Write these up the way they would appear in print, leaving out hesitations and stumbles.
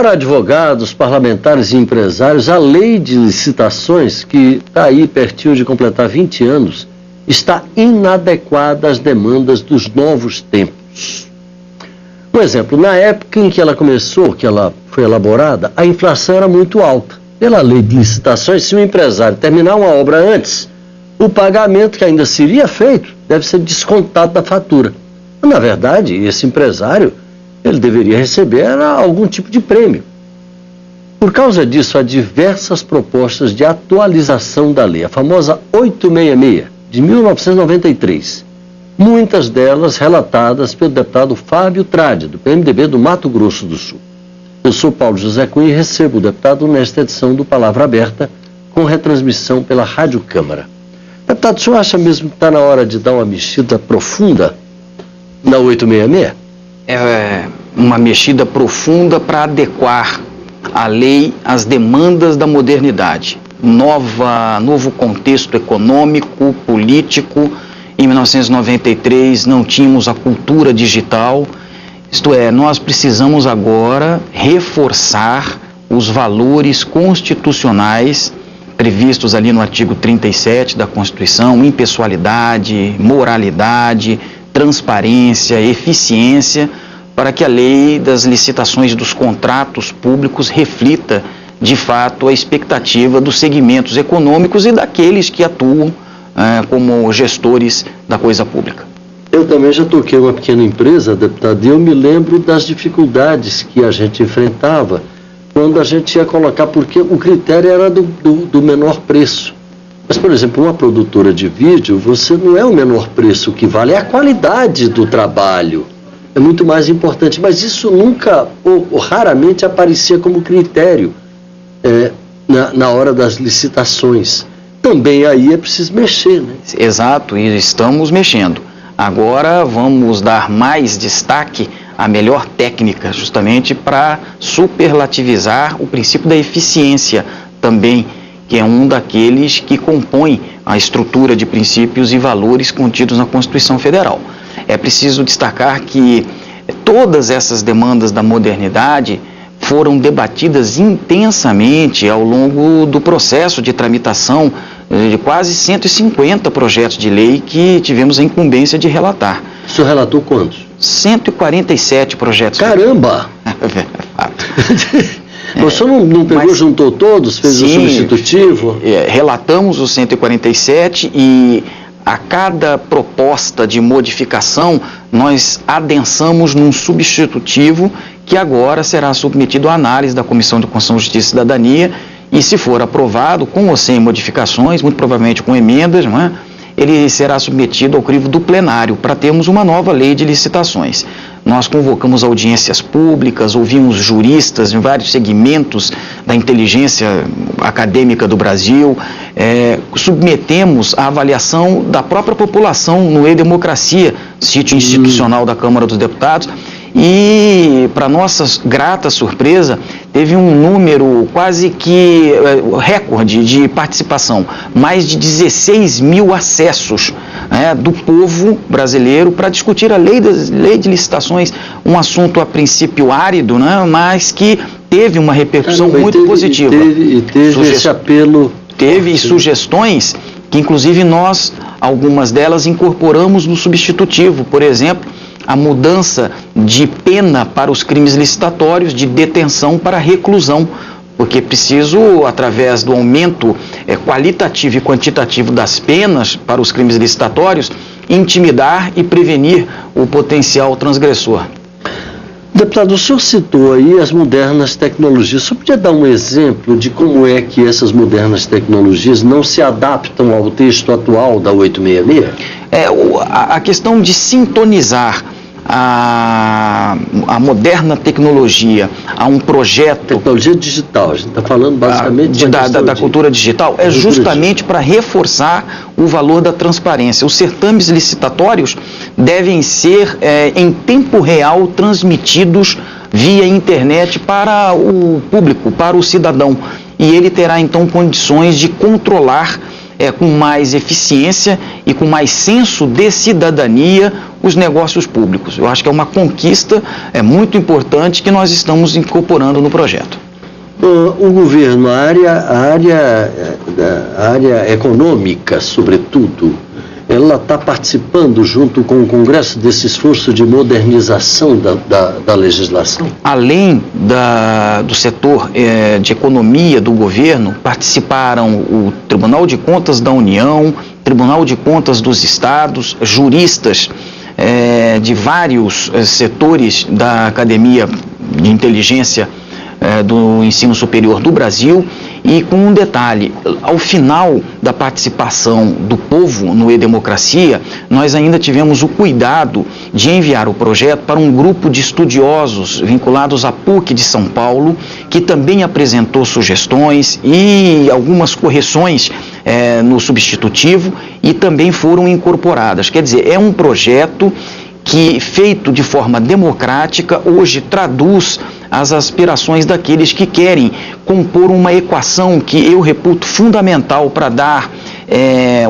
Para advogados, parlamentares e empresários, a lei de licitações, que está aí pertinho de completar 20 anos, está inadequada às demandas dos novos tempos. Um exemplo, na época em que ela começou, que ela foi elaborada, a inflação era muito alta. Pela lei de licitações, se o empresário terminar uma obra antes, o pagamento que ainda seria feito deve ser descontado da fatura. Na verdade, esse empresário, ele deveria receber algum tipo de prêmio. Por causa disso, há diversas propostas de atualização da lei, a famosa 866, de 1993. Muitas delas relatadas pelo deputado Fábio Trade, do PMDB do Mato Grosso do Sul. Eu sou Paulo José Cunha e recebo o deputado nesta edição do Palavra Aberta, com retransmissão pela Rádio Câmara. Deputado, o senhor acha mesmo que está na hora de dar uma mexida profunda na 866? É uma mexida profunda para adequar a lei às demandas da modernidade. Novo contexto econômico, político. Em 1993 não tínhamos a cultura digital. Isto é, nós precisamos agora reforçar os valores constitucionais previstos ali no artigo 37 da Constituição: impessoalidade, moralidade, transparência, eficiência, para que a lei das licitações dos contratos públicos reflita, de fato, a expectativa dos segmentos econômicos e daqueles que atuam como gestores da coisa pública. Eu também já toquei uma pequena empresa, deputado, e eu me lembro das dificuldades que a gente enfrentava quando a gente ia colocar, porque o critério era do menor preço. Mas, por exemplo, uma produtora de vídeo, você não é o menor preço que vale, é a qualidade do trabalho. É muito mais importante, mas isso nunca, ou raramente, aparecia como critério na hora das licitações. Também aí é preciso mexer, né? Exato, e estamos mexendo. Agora vamos dar mais destaque à melhor técnica, justamente para superlativizar o princípio da eficiência também, que é um daqueles que compõe a estrutura de princípios e valores contidos na Constituição Federal. É preciso destacar que todas essas demandas da modernidade foram debatidas intensamente ao longo do processo de tramitação de quase 150 projetos de lei que tivemos a incumbência de relatar. O senhor relatou quantos? 147 projetos. Caramba! O senhor não pegou, juntou todos, fez o substitutivo? Relatamos os 147 e a cada proposta de modificação nós adensamos num substitutivo que agora será submetido à análise da Comissão de Constituição, Justiça e Cidadania, e se for aprovado, com ou sem modificações, muito provavelmente com emendas, não é? Ele será submetido ao crivo do plenário para termos uma nova lei de licitações. Nós convocamos audiências públicas, ouvimos juristas em vários segmentos da inteligência acadêmica do Brasil, submetemos a avaliação da própria população no E-Democracia, sítio institucional da Câmara dos Deputados, e, para nossa grata surpresa, teve um número quase que recorde de participação, mais de 16 mil acessos do povo brasileiro para discutir a lei de licitações, um assunto a princípio árido, mas que teve uma repercussão muito positiva. E teve esse apelo. Teve sugestões que, inclusive, nós, algumas delas, incorporamos no substitutivo. Por exemplo, a mudança de pena para os crimes licitatórios, de detenção para reclusão, porque preciso, através do aumento qualitativo e quantitativo das penas para os crimes licitatórios, intimidar e prevenir o potencial transgressor. Deputado, o senhor citou aí as modernas tecnologias. O senhor podia dar um exemplo de como é que essas modernas tecnologias não se adaptam ao texto atual da 866? A questão de sintonizar a moderna tecnologia a um projeto... Tecnologia digital, a gente está falando basicamente da cultura digital, justamente para reforçar o valor da transparência. Os certames licitatórios devem ser em tempo real transmitidos via internet para o público, para o cidadão, e ele terá então condições de controlar com mais eficiência e com mais senso de cidadania os negócios públicos. Eu acho que é uma conquista muito importante que nós estamos incorporando no projeto. O governo, a área econômica, sobretudo, ela está participando junto com o Congresso desse esforço de modernização da legislação? Além do setor de economia do governo, participaram o Tribunal de Contas da União, Tribunal de Contas dos Estados, juristas de vários setores da Academia de Inteligência do Ensino Superior do Brasil, e com um detalhe: ao final da participação do povo no E-Democracia, nós ainda tivemos o cuidado de enviar o projeto para um grupo de estudiosos vinculados à PUC de São Paulo, que também apresentou sugestões e algumas correções no substitutivo, e também foram incorporadas. Quer dizer, é um projeto que, feito de forma democrática, hoje traduz as aspirações daqueles que querem compor uma equação que eu reputo fundamental para dar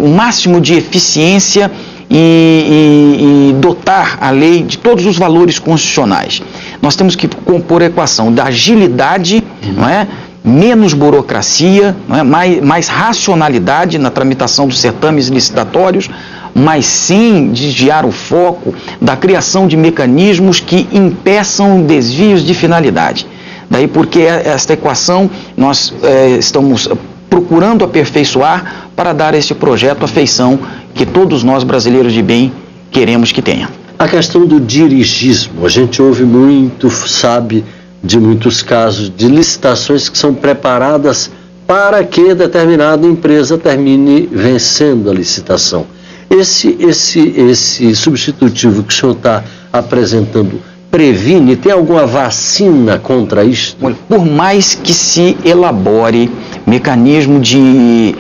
o máximo de eficiência e dotar a lei de todos os valores constitucionais. Nós temos que compor a equação da agilidade, não é? Menos burocracia, não é? mais racionalidade na tramitação dos certames licitatórios, mas sem desviar o foco da criação de mecanismos que impeçam desvios de finalidade. Daí porque esta equação nós estamos procurando aperfeiçoar para dar a este projeto a feição que todos nós brasileiros de bem queremos que tenha. A questão do dirigismo, a gente ouve muito, sabe de muitos casos de licitações que são preparadas para que determinada empresa termine vencendo a licitação. Esse substitutivo que o senhor está apresentando previne? Tem alguma vacina contra isso? Por mais que se elabore mecanismo de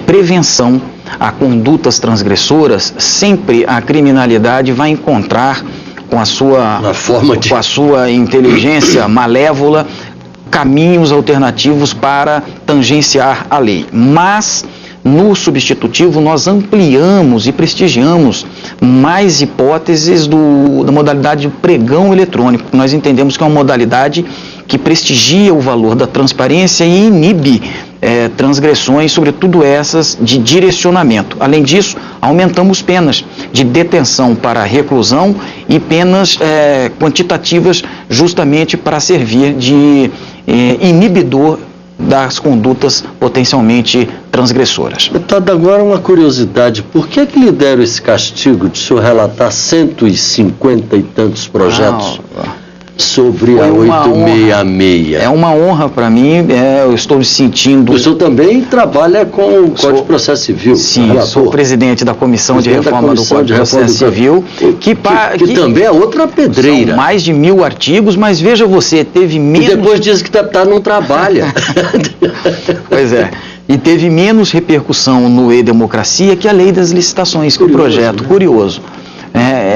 prevenção a condutas transgressoras, sempre a criminalidade vai encontrar com a sua inteligência malévola caminhos alternativos para tangenciar a lei. Mas no substitutivo nós ampliamos e prestigiamos mais hipóteses da modalidade de pregão eletrônico. Nós entendemos que é uma modalidade que prestigia o valor da transparência e inibe transgressões, sobretudo essas de direcionamento. Além disso, aumentamos penas de detenção para reclusão e penas quantitativas justamente para servir de inibidor das condutas potencialmente transgressoras. Deputado, agora uma curiosidade: por que lhe deram esse castigo de o senhor relatar 150 e tantos projetos sobre a 866? É uma honra para mim, eu estou me sentindo... O senhor também trabalha com o Código de Processo Civil. Sim, sou presidente da Comissão de Reforma do Código de Processo Civil, que também é outra pedreira. São mais de 1000 artigos, mas veja você, teve menos... E depois diz que o deputado não trabalha. Pois é. E teve menos repercussão no E-Democracia que a lei das licitações, que o projeto, né? Curioso.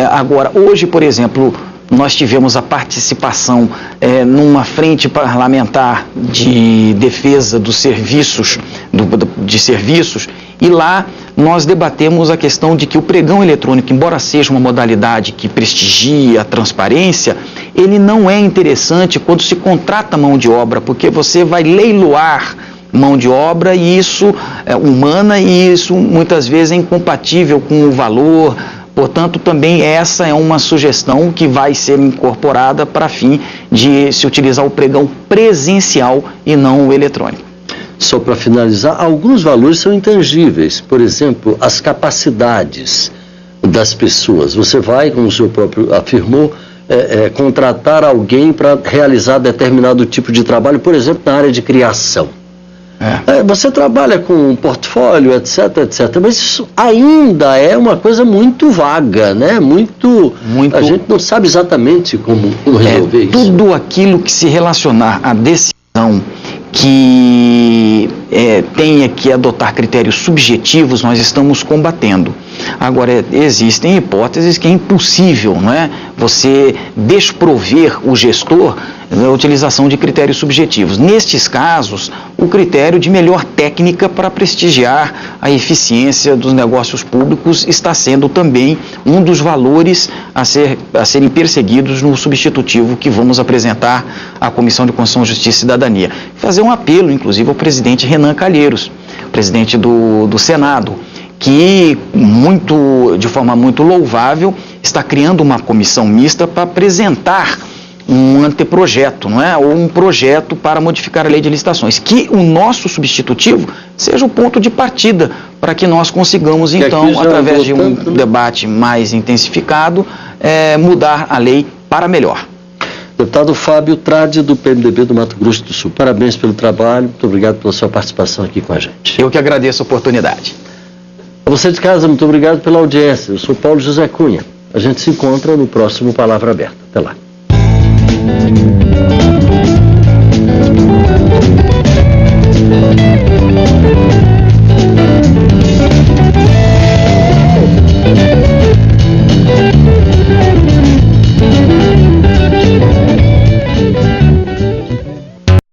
Agora, hoje, por exemplo, nós tivemos a participação numa frente parlamentar de defesa dos serviços, de serviços, e lá nós debatemos a questão de que o pregão eletrônico, embora seja uma modalidade que prestigia a transparência, ele não é interessante quando se contrata mão de obra, porque você vai leiloar mão de obra e isso é humana, e isso muitas vezes é incompatível com o valor. Portanto, também essa é uma sugestão que vai ser incorporada para fim de se utilizar o pregão presencial e não o eletrônico. Só para finalizar, alguns valores são intangíveis. Por exemplo, as capacidades das pessoas. Você vai, como o senhor próprio afirmou, contratar alguém para realizar determinado tipo de trabalho, por exemplo, na área de criação. Você trabalha com um portfólio, etc, mas isso ainda é uma coisa muito vaga, né? Muito... A gente não sabe exatamente como resolver isso. Tudo aquilo que se relacionar à decisão que tenha que adotar critérios subjetivos, nós estamos combatendo. Agora, existem hipóteses que é impossível, não é? Você desprover o gestor a utilização de critérios subjetivos. Nestes casos, o critério de melhor técnica para prestigiar a eficiência dos negócios públicos está sendo também um dos valores a serem perseguidos no substitutivo que vamos apresentar à Comissão de Constituição, Justiça e Cidadania. Fazer um apelo, inclusive, ao presidente Renan Calheiros, presidente do Senado, que de forma muito louvável está criando uma comissão mista para apresentar um anteprojeto, não é? Ou um projeto para modificar a lei de licitações, que o nosso substitutivo seja o ponto de partida para que nós consigamos, então, através de um debate mais intensificado, mudar a lei para melhor. Deputado Fábio Trade, do PMDB do Mato Grosso do Sul. Parabéns pelo trabalho, muito obrigado pela sua participação aqui com a gente. Eu que agradeço a oportunidade. A você de casa, muito obrigado pela audiência. Eu sou Paulo José Cunha. A gente se encontra no próximo Palavra Aberta. Até lá.